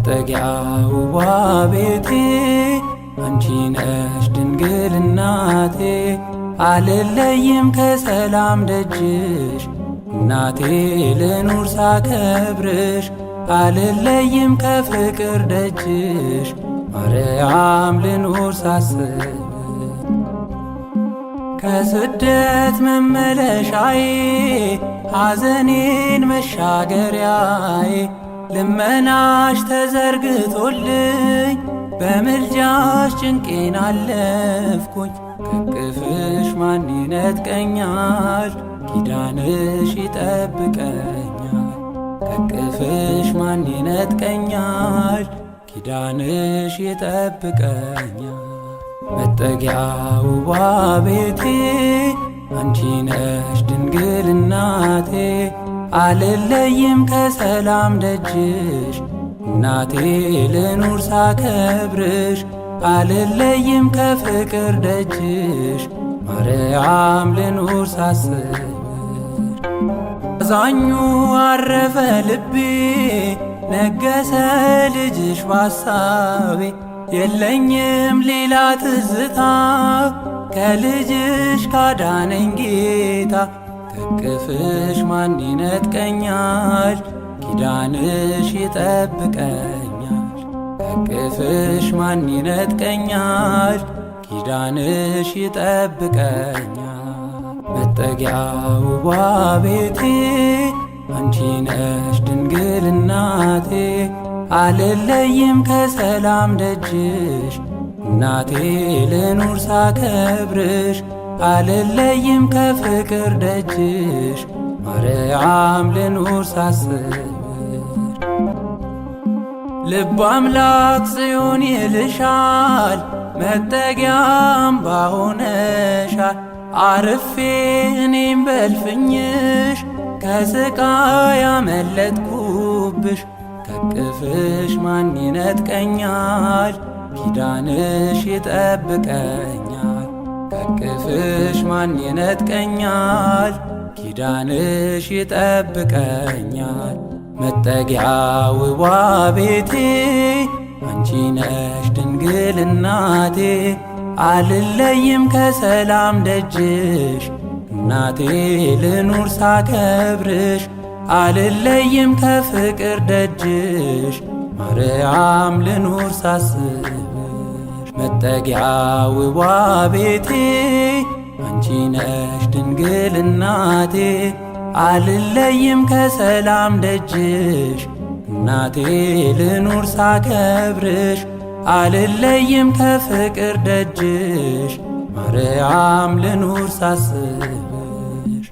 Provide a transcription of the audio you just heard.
መጠጊያ ውቧ ቤቴ አንቺ ነሽ ድንግል እናቴ። አልለይም ከሰላም ደጅሽ እናቴ ልኑር ሳከብርሽ። አልለይም ከፍቅር ደጅሽ ማርያም ልኑር ሳስብ። ከስደት መመለሻዬ ሐዘኔን መሻገሪያዬ ልመናሽ ተዘርግቶልኝ በምልጃሽ ጭንቄን አለፍኩኝ። ከቅፍሽ ማን ይነጥቀኛል ኪዳንሽ ይጠብቀኛል። ከቅፍሽ ማን ይነጥቀኛል ኪዳንሽ ይጠብቀኛል። መጠጊያ ውቧ ቤቴ አንቺ ነሽ ድንግል እናቴ። አልለይም ከሰላም ደጅሽ እናቴ ልኑር ሳከብርሽ። አልለይም ከፍቅር ደጅሽ ማርያም ልኑር ሳስብሽ። አዛኙ አረፈ ልቤ ነገሰ ልጅሽ ባሳቤ። የለኝም ሌላ ትዝታ ከልጅሽ ካዳነኝ ጌታ። ከቅፍሽ ማን ይነጥቀኛል ኪዳንሽ ይጠብቀኛል። ከቅፍሽ ማን ይነጥቀኛል ኪዳንሽ ይጠብቀኛል። መጠጊያ ውቧ ቤቴ አንቺ ነሽ ድንግል እናቴ። አልለይም ከሰላም ደጅሽ እናቴ ልኑር ሳከብርሽ። አልለይም ከፍቅር ደጅሽ ማርያም ልኑር ሳስብሽ። ልብ አምላክ ጽዮን ይልሻል መጠጊያ አምባ ሆነሻል። አርፌ እኔም በልፍኝሽ ከስቃይ ያመለጥኩብሽ። ከቅፍሽ ማን ይነጥቀኛል ኪዳንሽ ይጠብቀኛል። ከቅፍሽ ማን ይነጥቀኛል ኪዳንሽ ይጠብቀኛል። መጠጊያ ውቧ ቤቴ አንቺ ነሽ ድንግል እናቴ። አልለይም ከሰላም ደጅሽ እናቴ ልኑር ሳከብርሽ። አልለይም ከፍቅር ደጅሽ ማርያም ልኑር ሳስብሽ። መጠጊያ ውቧ ቤቴ አንቺ ነሽ ድንግል እናቴ። አልለይም ከሰላም ደጅሽ እናቴ ልኑር ሳከብርሽ። አልለይም ከፍቅር ደጅሽ ማርያም ልኑር ሳስብሽ።